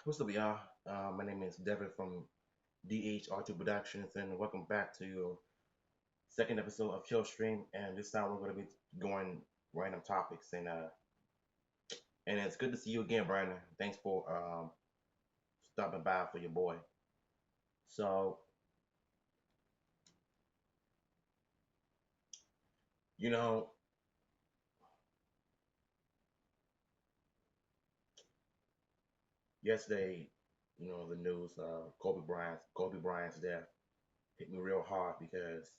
What's up, y'all? My name is Devin from DHR2 Productions, and welcome back to your second episode of Chill Stream. And this time we're going to be going random topics, and it's good to see you again, Brandon. Thanks for stopping by for your boy. So, you know, yesterday, the news, Kobe Bryant's death hit me real hard because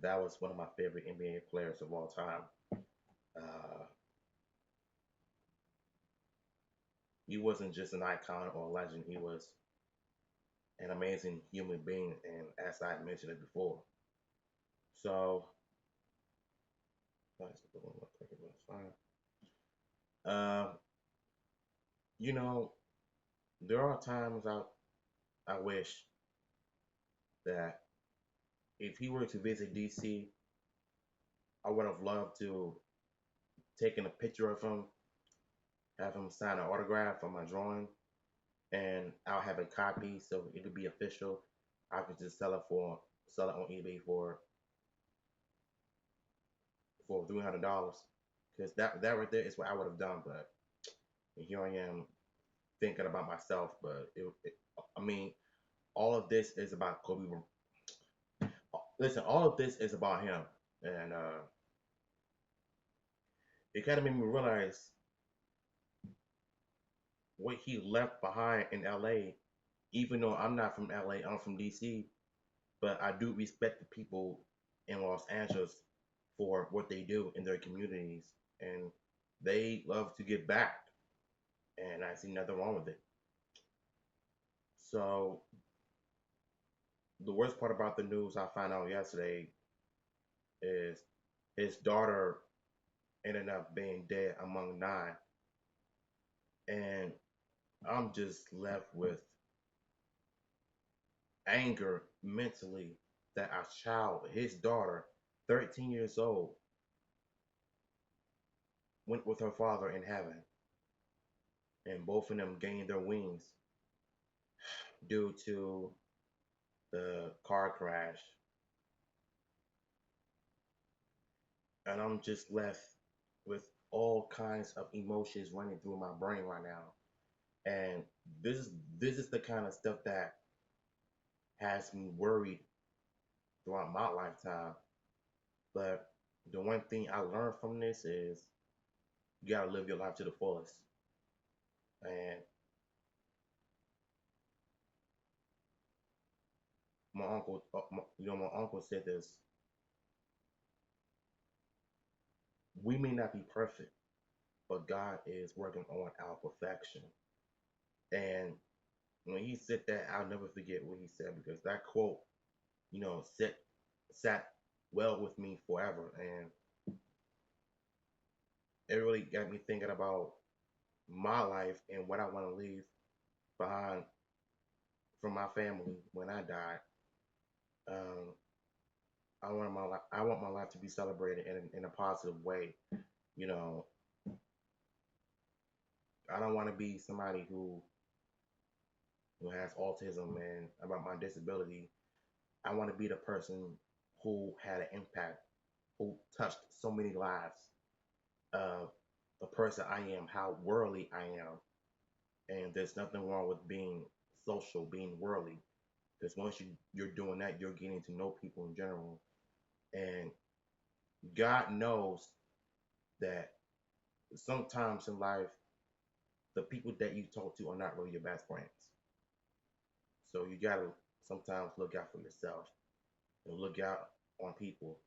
that was one of my favorite NBA players of all time. Uh, he wasn't just an icon or a legend; he was an amazing human being, and as I mentioned it before. So, um, you know, there are times I wish that if he were to visit DC, I would have loved to taken a picture of him, have him sign an autograph on my drawing, and I'll have a copy so it could be official. I could just sell it on eBay for $300, because that right there is what I would have done. But here I am thinking about myself. But I mean, all of this is about Kobe. Listen, all of this is about him, and it kind of made me realize what he left behind in LA. Even though I'm not from LA, I'm from DC, but I do respect the people in Los Angeles for what they do in their communities, and they love to give back, and I see nothing wrong with it. So the worst part about the news I found out yesterday is his daughter ended up being dead among nine, and I'm just left with anger mentally that a child, his daughter, 13 years old, went with her father in heaven, and both of them gained their wings due to the car crash. And I'm just left with all kinds of emotions running through my brain right now. And this is the kind of stuff that has me worried throughout my lifetime. But the one thing I learned from this is you gotta live your life to the fullest. And my uncle said this: we may not be perfect, but God is working on our perfection. And when he said that, I'll never forget what he said, because that quote, you know, sat well with me forever, and it really got me thinking about my life and what I want to leave behind for my family when I die. Um, I want my life to be celebrated in a positive way. You know, I don't want to be somebody who has autism, and about my disability. I want to be the person who had an impact, who touched so many lives of the person I am, how worldly I am. And there's nothing wrong with being social, being worldly. Because once you're doing that, you're getting to know people in general. And God knows that sometimes in life, the people that you talk to are not really your best friends. So you gotta sometimes look out for yourself and look out on people.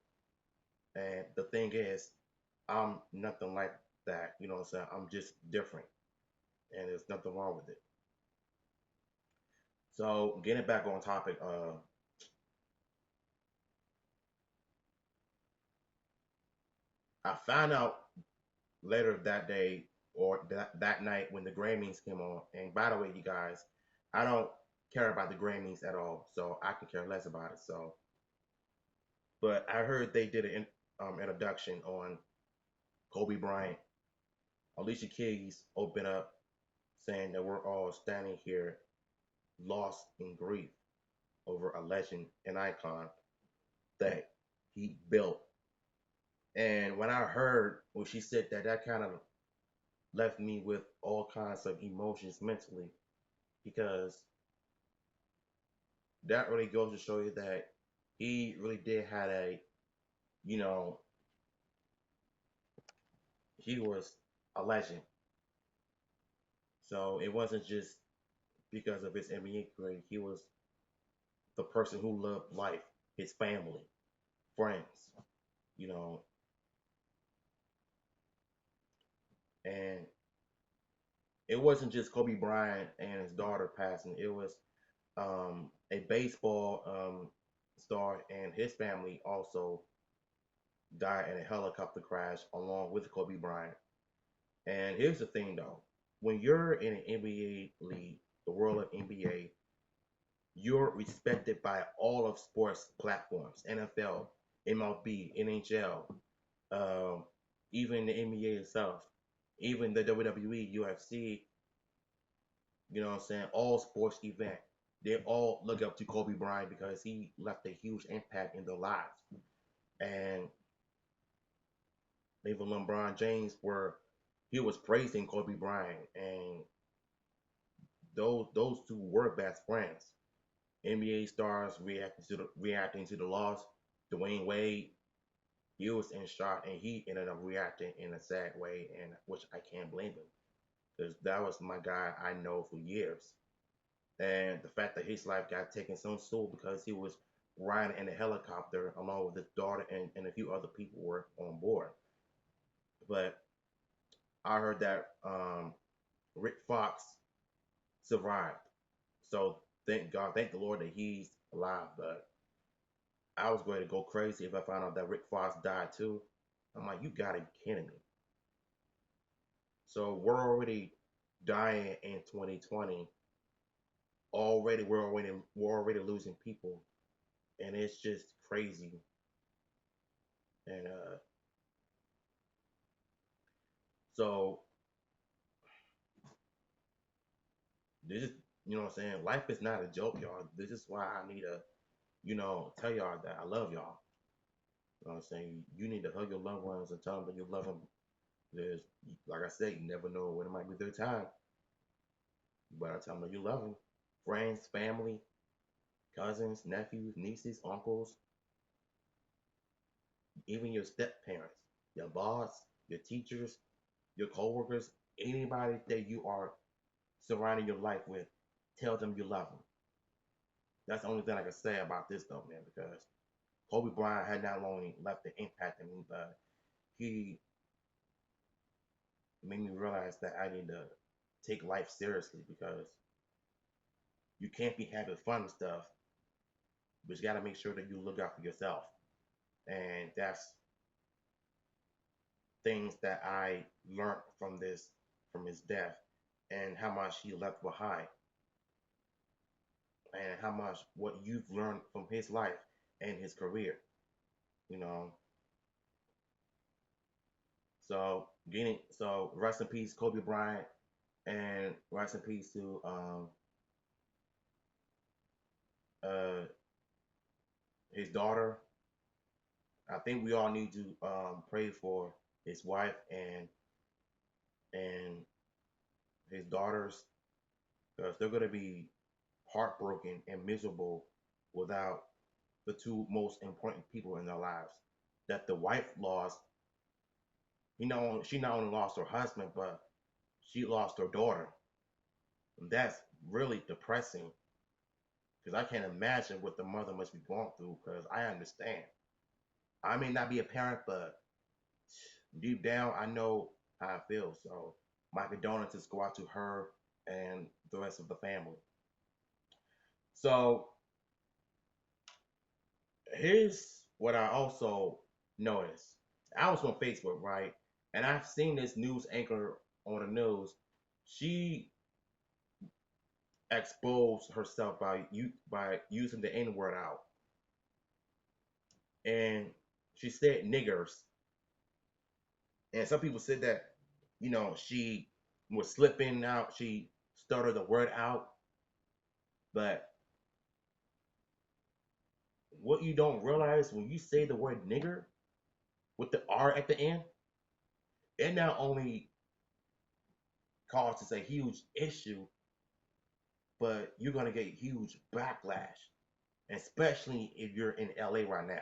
And the thing is, I'm nothing like that. You know what I'm saying? I'm just different. And there's nothing wrong with it. So getting back on topic, I found out later that day or that night when the Grammys came on. And by the way, you guys, I don't care about the Grammys at all, so I can care less about it. So, but I heard they did an introduction on Kobe Bryant. Alicia Keys opened up saying that we're all standing here lost in grief over a legend, an icon that he built. And when I heard when she said that, that kind of left me with all kinds of emotions mentally because that really goes to show you that he really did had a, you know, he was a legend. So it wasn't just because of his NBA career. He was the person who loved life, his family, friends, you know, and it wasn't just Kobe Bryant and his daughter passing. It was a baseball star and his family also died in a helicopter crash along with Kobe Bryant. And here's the thing though, when you're in an NBA league, the world of NBA, you're respected by all of sports platforms, NFL, MLB, NHL, um, even the NBA itself, even the WWE, UFC, you know what I'm saying, all sports event. They all look up to Kobe Bryant because he left a huge impact in their lives. And even LeBron James were he was praising Kobe Bryant and those two were best friends. NBA stars reacting to the loss. Dwayne Wade, he was in shock and he ended up reacting in a sad way, and which I can't blame him because that was my guy I know for years. And the fact that his life got taken so soon because he was riding in a helicopter along with his daughter and a few other people were on board. But I heard that Rick Fox survived. So thank God, thank the Lord that he's alive. But I was going to go crazy if I found out that Rick Fox died too. I'm like, you gotta be kidding me. So we're already dying in 2020. We're already losing people, and it's just crazy. And so this is you know what I'm saying. Life is not a joke, y'all. This is why I need to tell y'all that I love y'all. You know what I'm saying? You need to hug your loved ones and tell them that you love them. There's, like I said, you never know when it might be their time. But I tell them that you love them. Friends, family, cousins, nephews, nieces, uncles, even your step parents, your boss, your teachers, your coworkers, anybody that you are surrounding your life with, tell them you love them. That's the only thing I can say about this though, man, because Kobe Bryant had not only left an impact in me, but he made me realize that I need to take life seriously because you can't be having fun and stuff, but you got to make sure that you look out for yourself. And that's things that I learned from his death, and how much he left behind, and how much what you've learned from his life and his career. You know, so rest in peace, Kobe Bryant, and rest in peace to uh his daughter. I think we all need to pray for his wife and his daughters because they're going to be heartbroken and miserable without the two most important people in their lives. That the wife lost, she not only lost her husband, but she lost her daughter. And that's really depressing because I can't imagine what the mother must be going through because I understand. I may not be a parent, but deep down, I know how I feel. So my condolences go out to her and the rest of the family. So here's what I also noticed. I was on Facebook, right? And I've seen this news anchor on the news. She exposed herself by using the N word out, and she said niggers. And some people said that, she was slipping out. She stuttered the word out. But what you don't realize when you say the word nigger with the R at the end, it not only causes a huge issue, but you're gonna get huge backlash, especially if you're in LA right now.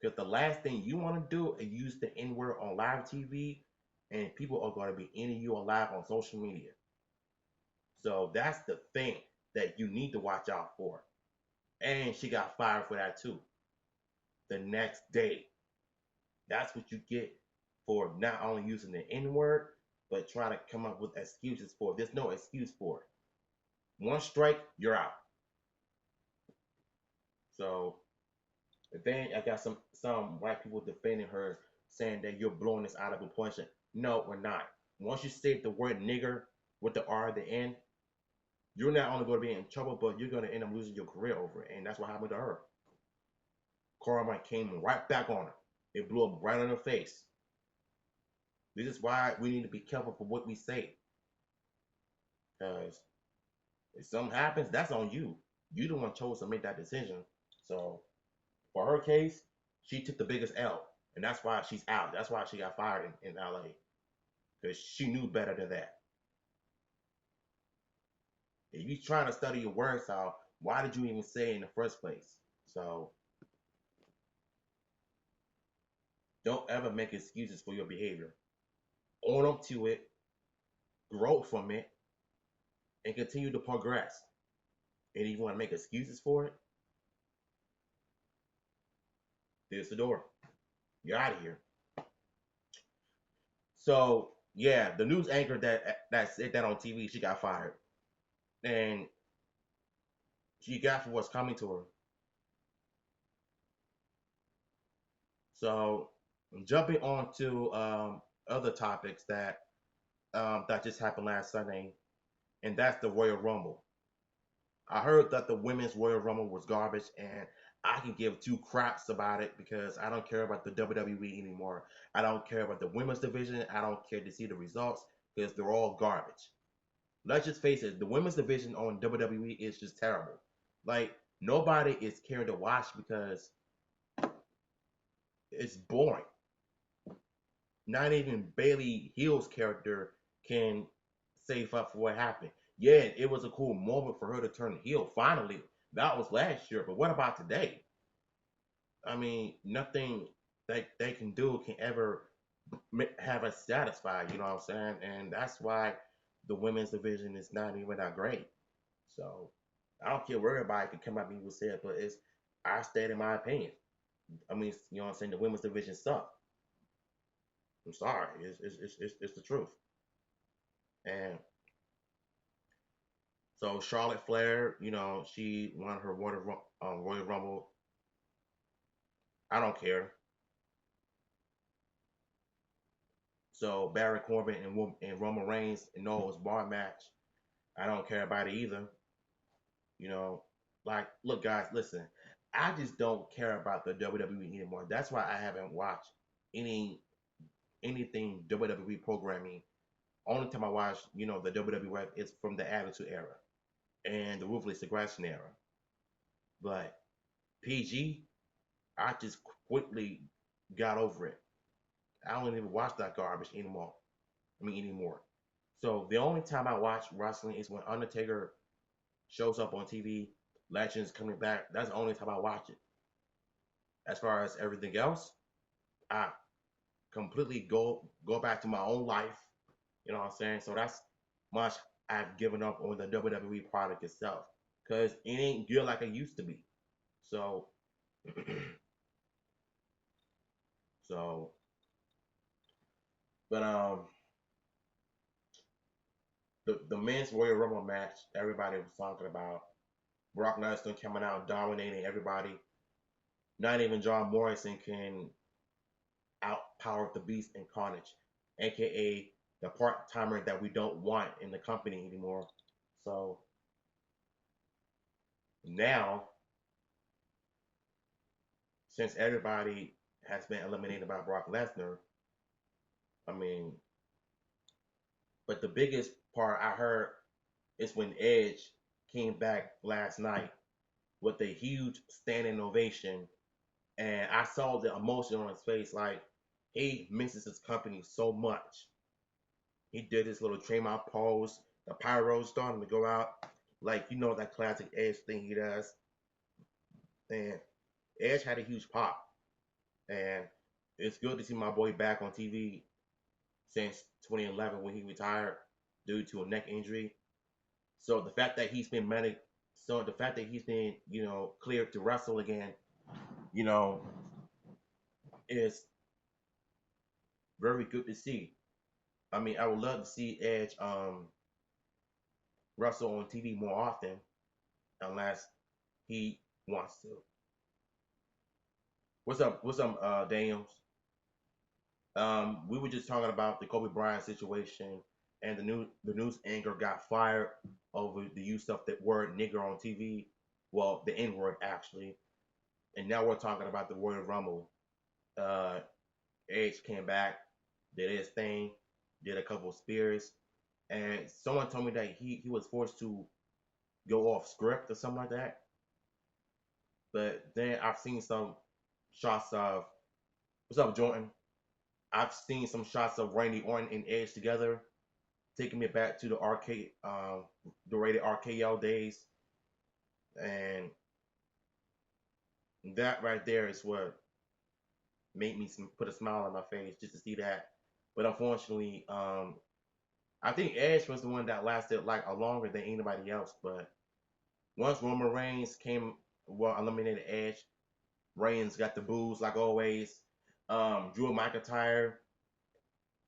Because the last thing you want to do is use the N word on live TV, and people are going to be ending you alive on social media. So that's the thing that you need to watch out for. And she got fired for that too. The next day. That's what you get for not only using the N word, but trying to come up with excuses for it. There's no excuse for it. One strike, you're out. So then I got some white people defending her, saying that you're blowing this out of proportion. No, we're not. Once you say the word nigger with the R at the end, you're not only going to be in trouble, but you're going to end up losing your career over it. And that's what happened to her. Karma came right back on her. It blew up right in her face. This is why we need to be careful for what we say. Because if something happens, that's on you. You the one chose to make that decision. So for her case, she took the biggest L. And that's why she's out. That's why she got fired in LA. Because she knew better than that. If you're trying to study your words out, why did you even say it in the first place? So don't ever make excuses for your behavior. Own up to it, grow from it, and continue to progress. And if you want to make excuses for it, there's the door. You're out of here. So yeah, the news anchor that said that on TV, she got fired, and she got for what's coming to her. So jumping on to other topics that just happened last Sunday, and that's the Royal Rumble. I heard that the women's Royal Rumble was garbage, and I can give two craps about it because I don't care about the WWE anymore. I don't care about the women's division. I don't care to see the results because they're all garbage. Let's just face it, the women's division on WWE is just terrible. Like, nobody is caring to watch because it's boring. Not even Bailey Hill's character can save up for what happened. Yeah, it was a cool moment for her to turn heel finally. That was last year, but what about today? I mean, nothing that they can do can ever have us satisfied. You know what I'm saying? And that's why the women's division is not even that great. So I don't care where everybody can come at me with it, but it's I stated my opinion. I mean, you know what I'm saying? The women's division suck. I'm sorry, it's the truth. And so Charlotte Flair, she won her Royal Rumble. I don't care. So Baron Corbin and Roman Reigns, no, it was bar match. I don't care about it either. You know, like, look, guys, listen. I just don't care about the WWE anymore. That's why I haven't watched anything WWE programming. Only time I watch, the WWE is from the Attitude Era and the Ruthless Aggression Era. But PG, I just quickly got over it. I don't even watch that garbage anymore. Anymore. So the only time I watch wrestling is when Undertaker shows up on TV, Legends coming back. That's the only time I watch it. As far as everything else, I completely go back to my own life. You know what I'm saying? So that's much I've given up on the WWE product itself because it ain't good like it used to be. So, so, but the men's Royal Rumble match, everybody was talking about Brock Lesnar coming out dominating everybody. Not even John Morrison can outpower the Beast and Carnage, aka the part timer that we don't want in the company anymore. So now, since everybody has been eliminated by Brock Lesnar, I mean, But the biggest part I heard is when Edge came back last night with a huge standing ovation, and I saw the emotion on his face, like he misses his company so much. He did his little trademark pose, the pyro starting to go out, like that classic Edge thing he does. And Edge had a huge pop, and it's good to see my boy back on TV since 2011 when he retired due to a neck injury. So the fact that he's been medic, so the fact that he's been cleared to wrestle again, you know, is very good to see. I mean, I would love to see Edge wrestle on TV more often, unless he wants to. What's up? What's up, Daniels? We were just talking about the Kobe Bryant situation, and the news anchor got fired over the use of the word nigger on TV. Well, the N word actually, and now we're talking about the Royal Rumble. Uh, Edge came back, did his thing, did a couple of spears, and someone told me that he was forced to go off script or something like that. But then I've seen some shots of what's up, Jordan. I've seen some shots of Randy Orton and Edge together, taking me back to the arcade, the rated RKO days, and that right there is what made me put a smile on my face just to see that. But unfortunately, I think Edge was the one that lasted like a longer than anybody else. But once Roman Reigns eliminated Edge, Reigns got the boos like always. Drew McIntyre.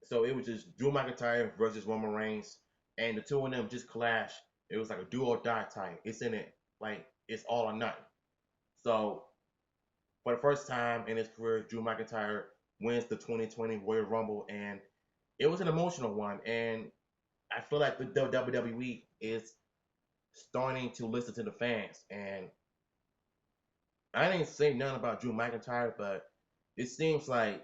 So it was just Drew McIntyre versus Roman Reigns, and the two of them just clashed. It was like a do or die type. It's in it, like it's all or nothing. So for the first time in his career, Drew McIntyre wins the 2020 Royal Rumble, and it was an emotional one. And I feel like the WWE is starting to listen to the fans. And I didn't say nothing about Drew McIntyre, but it seems like,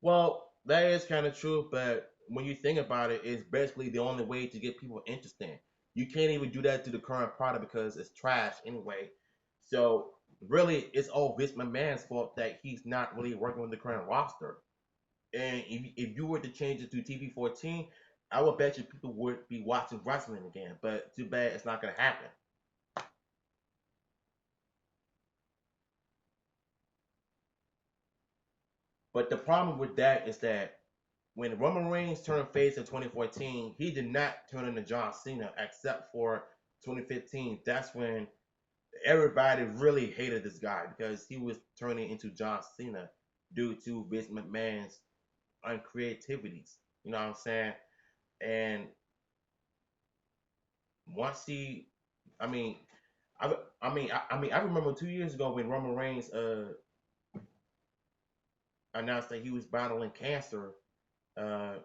well, that is kind of true, but when you think about it, it's basically the only way to get people interested. You can't even do that to the current product because it's trash anyway. So really, it's all Vince McMahon's fault that he's not really working with the current roster. And if you were to change it to TV 14, I would bet you people would be watching wrestling again. But too bad it's not going to happen. But the problem with that is that when Roman Reigns turned face in 2014, he did not turn into John Cena except for 2015. That's when everybody really hated this guy because he was turning into John Cena due to Vince McMahon's uncreativities. You know what I'm saying? And once he, I mean, I remember 2 years ago when Roman Reigns announced that he was battling cancer. Uh,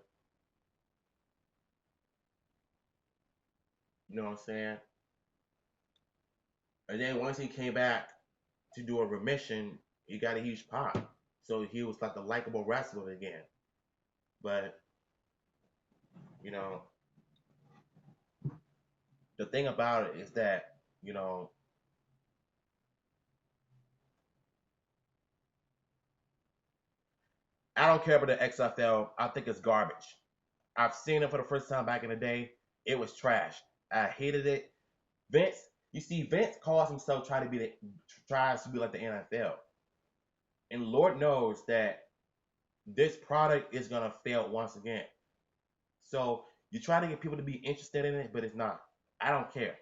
you know what I'm saying? And then once he came back to do a remission, he got a huge pop. So he was like a likable wrestler again. But you know, the thing about it is that you know I don't care about the XFL. I think it's garbage. I've seen it for the first time back in the day. It was trash. I hated it. Vince, you see, Vince calls himself tries to be like the NFL, and Lord knows that this product is gonna fail once again. So you try to get people to be interested in it, but it's not. I don't care.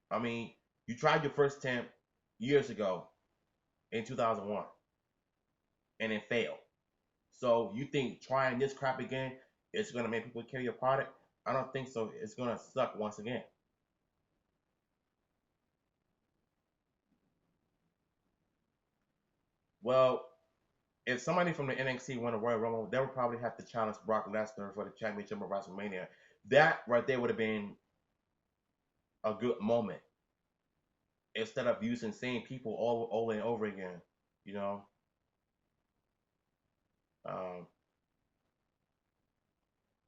I mean, you tried your first attempt years ago in 2001, and it failed. So you think trying this crap again is gonna make people carry your product? I don't think so. It's gonna suck once again. Well, if somebody from the NXT won a Royal Rumble, they would probably have to challenge Brock Lesnar for the championship of WrestleMania. That right there would have been a good moment instead of using same people all and over again. You know, um,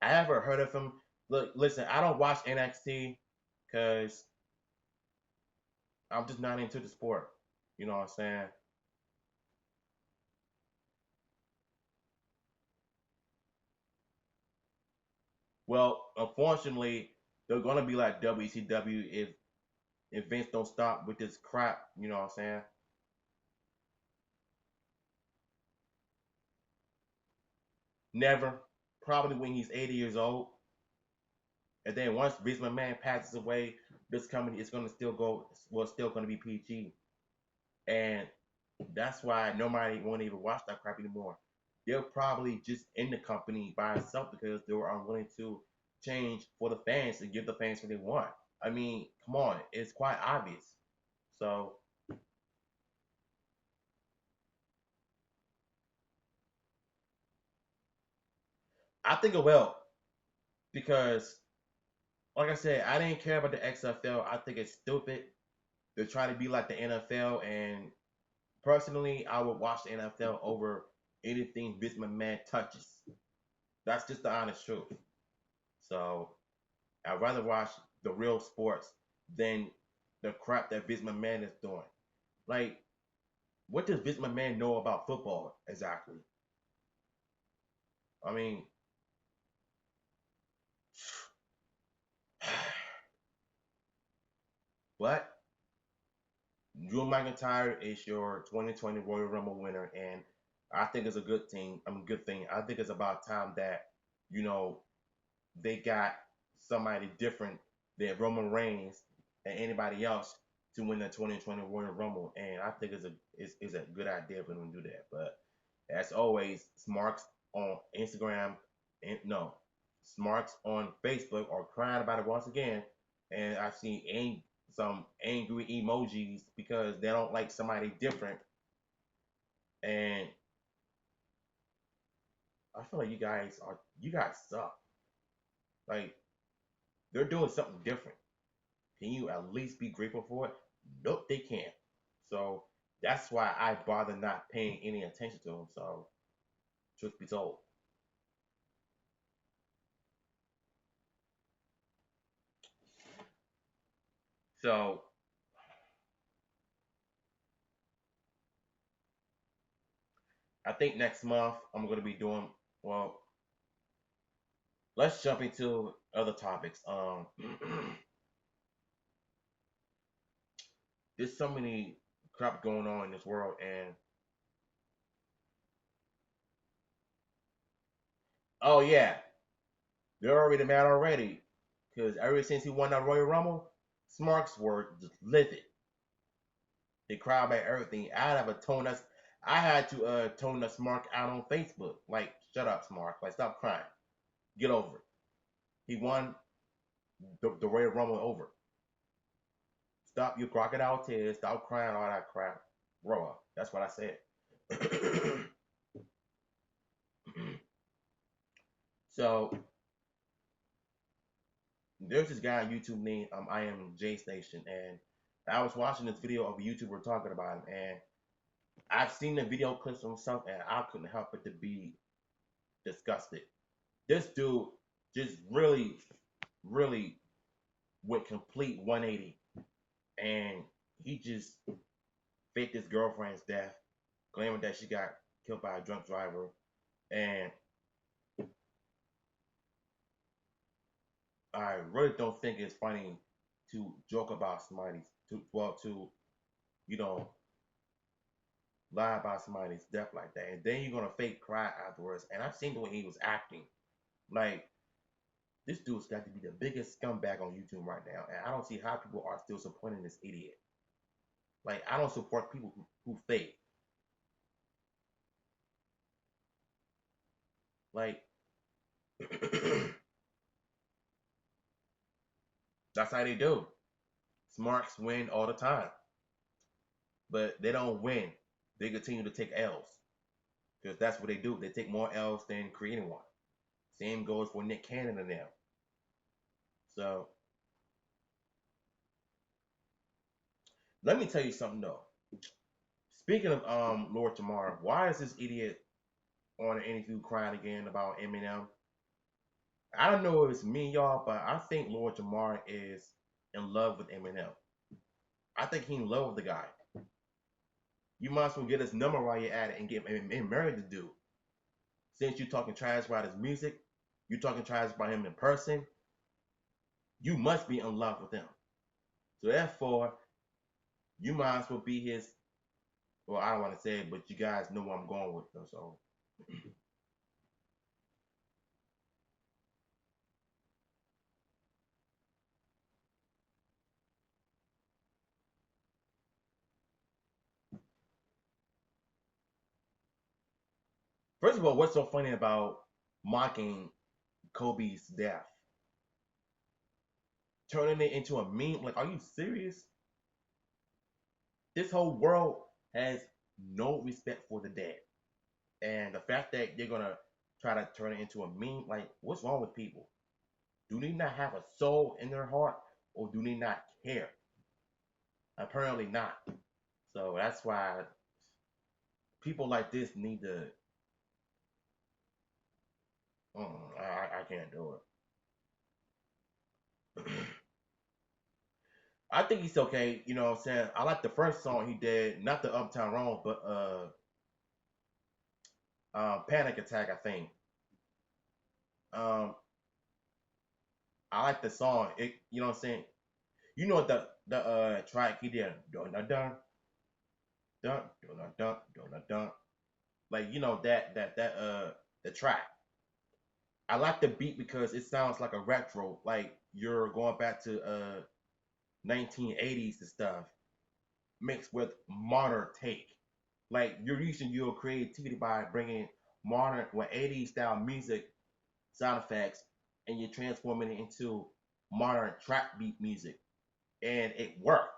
I ever heard of him. Look, listen, I don't watch NXT because I'm just not into the sport. You know what I'm saying? Well, unfortunately, they're gonna be like WCW if Vince don't stop with this crap. You know what I'm saying? Never. Probably when he's 80 years old. And then once Vince McMahon passes away, this company is gonna still go. Well, still gonna be PG. And that's why nobody won't even watch that crap anymore. They're probably just in the company by itself because they were unwilling to change for the fans and give the fans what they want. I mean, come on, it's quite obvious. So I think it will because, like I said, I didn't care about the XFL. I think it's stupid. They're trying to be like the NFL, and personally, I would watch the NFL over anything Vince McMahon touches. That's just the honest truth. So I'd rather watch the real sports than the crap that Vince McMahon is doing. Like, what does Vince McMahon know about football exactly? I mean, but Drew McIntyre is your 2020 Royal Rumble winner, and I think it's a good thing. I mean, good thing. I think it's about time that you know they got somebody different than Roman Reigns and anybody else to win the 2020 Royal Rumble, and I think it's a good idea for them to do that. But as always, Smarks on Instagram and no, Smarks on Facebook are crying about it once again, and I've seen some angry emojis because they don't like somebody different, and I feel like you guys suck. Like they're doing something different. Can you at least be grateful for it? Nope, they can't. So that's why I bother not paying any attention to them. So truth be told, so I think next month I'm going to be doing well. Let's jump into other topics. There's so many crap going on in this world, and oh yeah, they're already mad already because ever since he won that Royal Rumble, Smarks were just livid. They cry about everything. I had to tone us Mark out on Facebook. Like, shut up, Mark. Like, stop crying. Get over it. He won the Royal Rumble over. Stop your crocodile tears. Stop crying all that crap. Grow up. That's what I said. So there's this guy on YouTube named I am J Station, and I was watching this video of a YouTuber talking about him, and I've seen the video clips of himself, and I couldn't help but to be disgusted. This dude just really went complete 180, and he just faked his girlfriend's death, claiming that she got killed by a drunk driver. And I really don't think it's funny to joke about somebody's to you know lie about somebody's death like that, and then you're gonna fake cry afterwards. And I've seen the way he was acting. Like this dude's got to be the biggest scumbag on YouTube right now, and I don't see how people are still supporting this idiot. Like I don't support people who fake. Like that's how they do. Smarks win all the time, but they don't win. They continue to take L's because that's what they do. They take more L's than creating one. Same goes for Nick Cannon and them. So let me tell you something though. Speaking of Lord Jamar, why is this idiot on an interview crying again about Eminem? I don't know if it's me, y'all, but I think Lord Jamar is in love with Eminem. I think he in love with the guy. You might as well get his number while you're at it and get him married to dude. Since you're talking trash about his music, you're talking trash about him in person, you must be in love with him. So therefore, you might as well be his. Well, I don't want to say it, but you guys know where I'm going with them. So first of all, what's so funny about mocking Kobe's death, turning it into a meme? Like, are you serious? This whole world has no respect for the dead, and the fact that you're gonna try to turn it into a meme, like, what's wrong with people? Do they not have a soul in their heart, or do they not care? Apparently not. So that's why people like this need to. I can't do it. I think he's okay. You know what I'm saying? I like the first song he did, not the Uptown Wrong, but Panic Attack. I think. Um, I like the song. It, you know what I'm saying? You know the track he did, dun dun dun dun dun dun dun dun. Like you know that the track. I like the beat because it sounds like a retro, like you're going back to 1980s and stuff, mixed with modern take. Like you're using your creativity by bringing modern, well, 80s style music, sound effects, and you're transforming it into modern trap beat music, and it worked.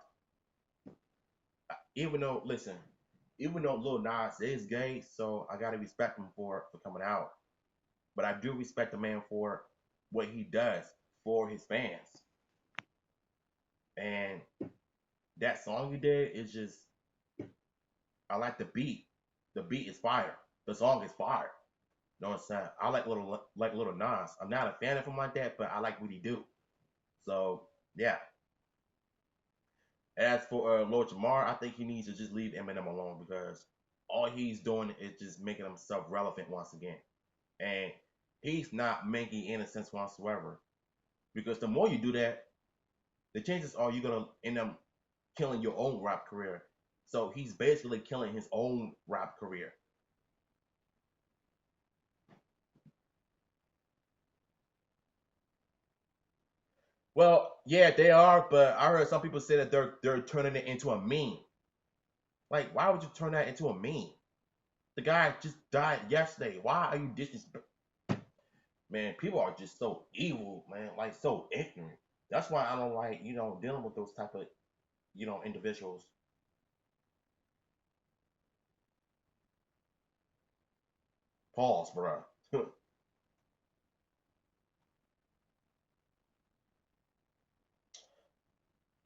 Even though, listen, even though Lil Nas is gay, so I gotta respect him for coming out. But I do respect the man for what he does for his fans. And that song you did is just, I like the beat. The beat is fire. The song is fire. You know what I'm saying? I like little Nas. I'm not a fan of him like that, but I like what he do. So yeah. As for Lord Jamar, I think he needs to just leave Eminem alone because all he's doing is just making himself relevant once again, and he's not making any sense whatsoever. Because the more you do that, the chances are you're gonna end up killing your own rap career. So he's basically killing his own rap career. Well, yeah, they are, but I heard some people say that they're turning it into a meme. Like, why would you turn that into a meme? The guy just died yesterday. Why are you disrespecting? Man, people are just so evil, man. Like so ignorant. That's why I don't like, dealing with those type of, individuals. Pause, bro.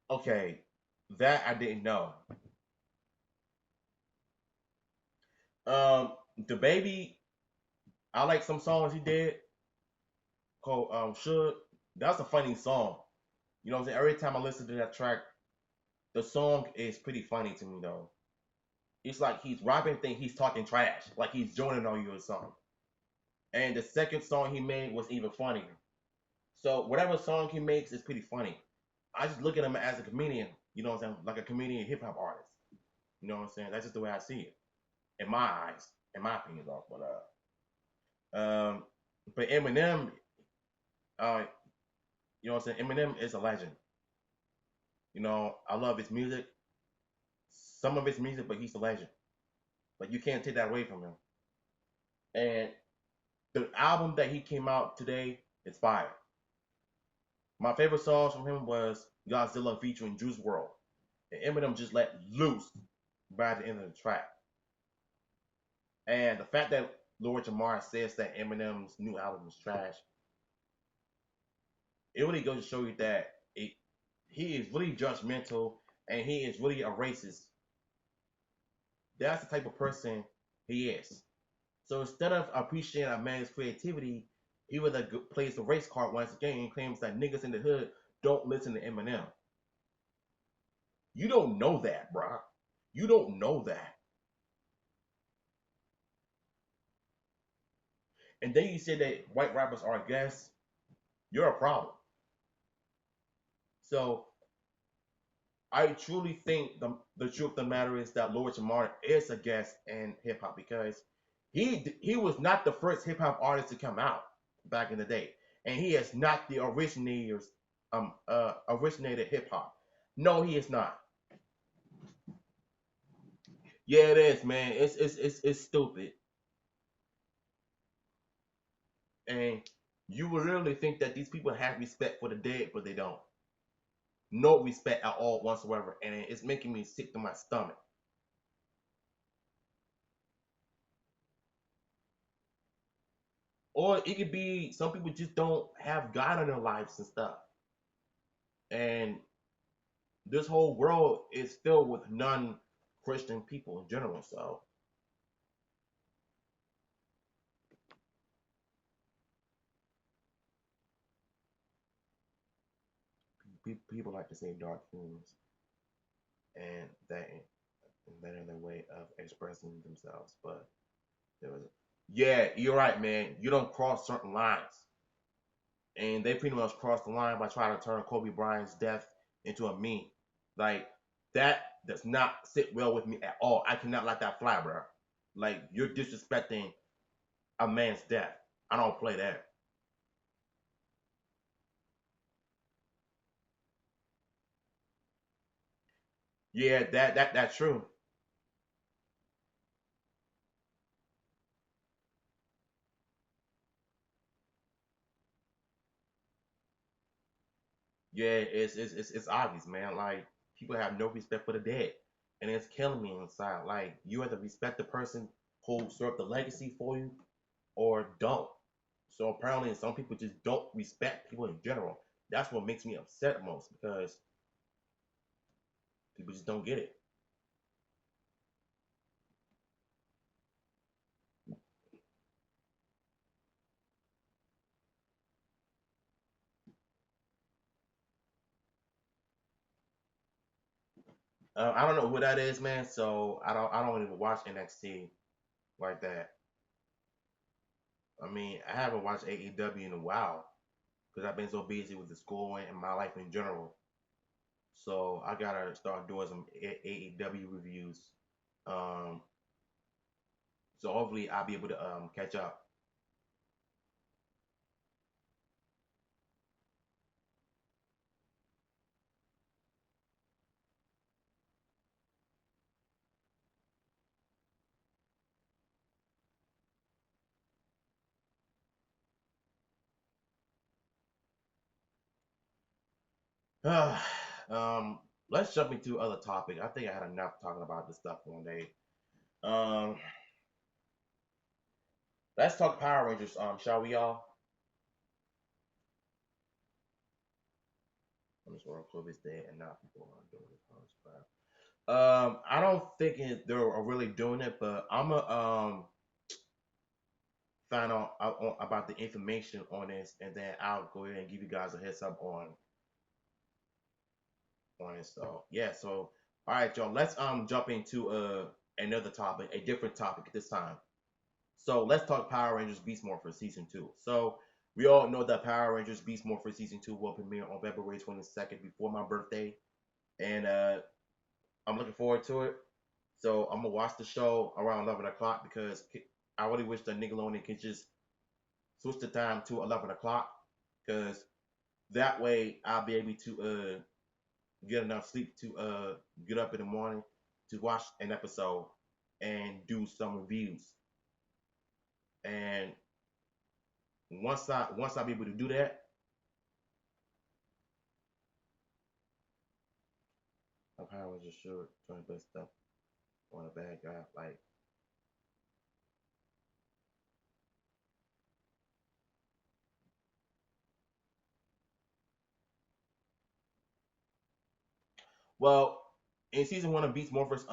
Okay, that I didn't know. The baby, I like some songs he did called Should. That's a funny song. You know what I'm saying? Every time I listen to that track, the song is pretty funny to me though. It's like he's rapping thing, he's talking trash, like he's joining on you or something. And the second song he made was even funnier. So whatever song he makes is pretty funny. I just look at him as a comedian, you know what I'm saying? Like a comedian hip hop artist. You know what I'm saying? That's just the way I see it. In my eyes, in my opinion though. But Eminem, uh, you know what I'm saying? Eminem is a legend. You know, I love his music, some of his music, but he's a legend. Like you can't take that away from him. And the album that he came out today is fire. My favorite songs from him was Godzilla featuring Juice World. And Eminem just let loose by the end of the track. And the fact that Lord Jamar says that Eminem's new album is trash, it really goes to show you that he is really judgmental and he is really a racist. that's the type of person he is. So instead of appreciating a man's creativity, he rather plays the race card once again and claims that niggas in the hood don't listen to Eminem. You don't know that, bro. You don't know that. And then you say that white rappers are guests. You're a problem. So I truly think the truth of the matter is that Lord Jamar is a guest in hip hop because he was not the first hip hop artist to come out back in the day, and he is not the originated hip hop. No, he is not. Yeah, it is, man. It's stupid, and you would literally think that these people have respect for the dead, but they don't. No respect at all whatsoever, and it's making me sick to my stomach. Or it could be some people just don't have God in their lives and stuff. And this whole world is filled with non-Christian people in general. So people like to say dark things, and that is their way of expressing themselves. But there was, yeah, you're right, man. You don't cross certain lines, and they pretty much crossed the line by trying to turn Kobe Bryant's death into a meme. Like that does not sit well with me at all. I cannot let that fly, bro. Like you're disrespecting a man's death. I don't play that. Yeah, that's true. Yeah, it's obvious, man. Like people have no respect for the dead, and it's killing me inside. Like you either respect the person who served the legacy for you, or don't. So apparently, some people just don't respect people in general. That's what makes me upset most because people just don't get it. I don't know who that is, man. So I don't even watch NXT like that. I mean, I haven't watched AEW in a while because I've been so busy with the school and my life in general. So I gotta start doing some AEW reviews. Um, so hopefully I'll be able to catch up. um, let's jump into other topic. I think I had enough talking about this stuff one day. Um, let's talk Power Rangers. Shall we all? I'm just gonna close this day and now people are doing this kind of stuff. I don't think they're really doing it, but I'm gonna find out about the information on this, and then I'll go ahead and give you guys a heads up on it. So yeah, so all right, y'all. Let's jump into another topic, a different topic this time. So let's talk Power Rangers Beast Morpher season two. So we all know that Power Rangers Beast Morpher season two will premiere on February 22nd before my birthday, and I'm looking forward to it. So I'm gonna watch the show around 11 o'clock because I really wish that Nickelodeon could just switch the time to 11 o'clock because that way I'll be able to get enough sleep to get up in the morning to watch an episode and do some reviews. And once I be able to do that, my power just sure trying to put stuff on a bad guy. Like, well, in season one of Beast Morphers,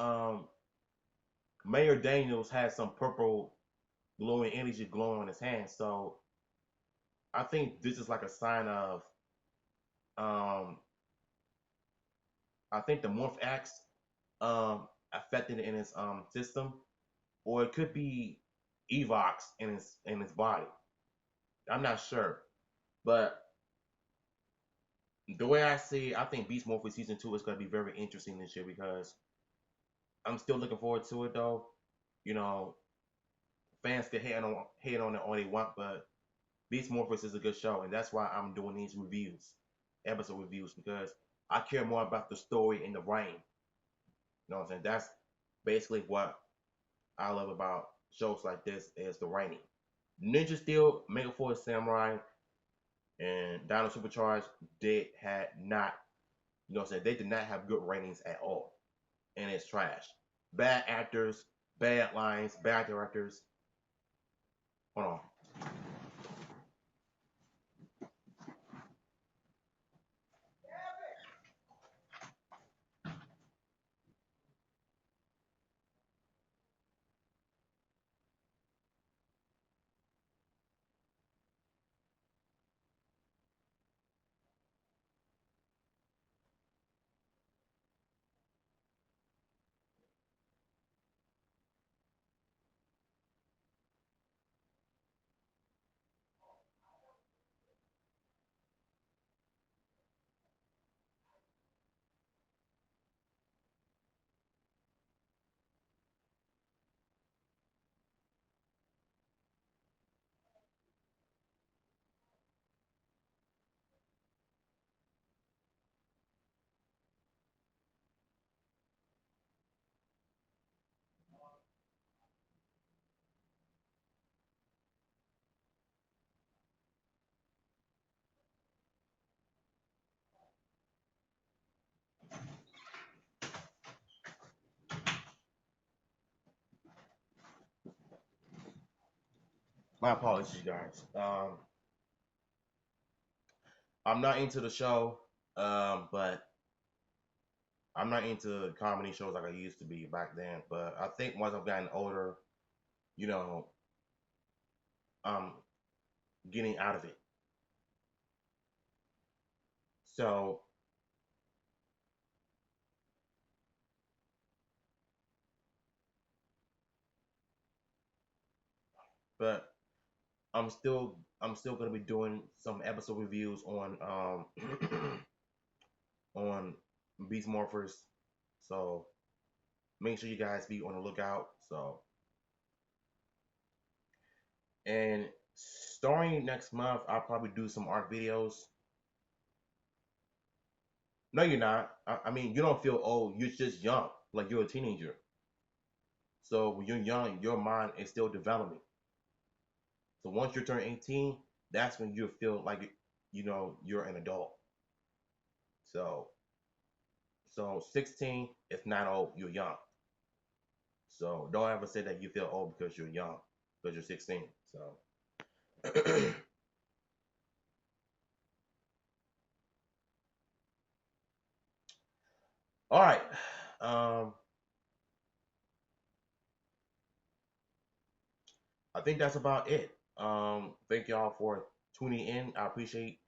Mayor Daniels had some purple glowing energy glowing on his hands. So I think this is like a sign of um I think the morph acts affected in his system, or it could be evox in his body. I'm not sure, but the way I see, I think Beast Morpher season two is going to be very interesting this year because I'm still looking forward to it though. You know, fans can hate on it all they want, but Beast Morphers is a good show, and that's why I'm doing these reviews, episode reviews, because I care more about the story and the writing. You know what I'm saying? That's basically what I love about shows like this is the writing. Ninja Steel, Mega Force Samurai, and Dino Supercharged did had not, you know what I'm saying? They did not have good ratings at all, and it's trash. Bad actors, bad lines, bad directors. Hold on. My apologies, guys. I'm not into the show, but I'm not into comedy shows like I used to be back then. But I think once I've gotten older, you know, I'm getting out of it. So, but I'm still gonna be doing some episode reviews on Beast Morphers. So make sure you guys be on the lookout. So and starting next month, I'll probably do some art videos. No, you're not. I mean, you don't feel old. You're just young, like you're a teenager. So when you're young, your mind is still developing. So once you turn 18, that's when you feel like you're an adult. So 16 is not old. You're young. So don't ever say that you feel old because you're young, because you're 16. So all right. Um, I think that's about it. Thank y'all for tuning in. I appreciate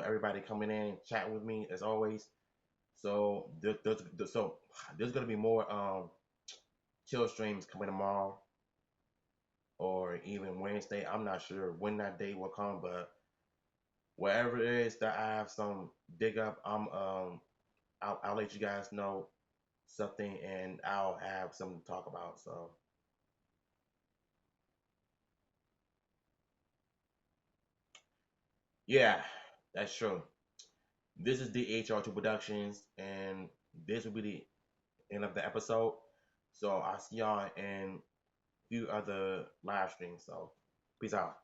everybody coming in and chatting with me as always. So there's gonna be more chill streams coming tomorrow or even Wednesday. I'm not sure when that day will come, but wherever it is that I have some dig up, I'll let you guys know something and I'll have something to talk about. So yeah, that's true. This is DHR2 Productions, and this will be the end of the episode. So I'll see y'all in a few other live streams. So peace out.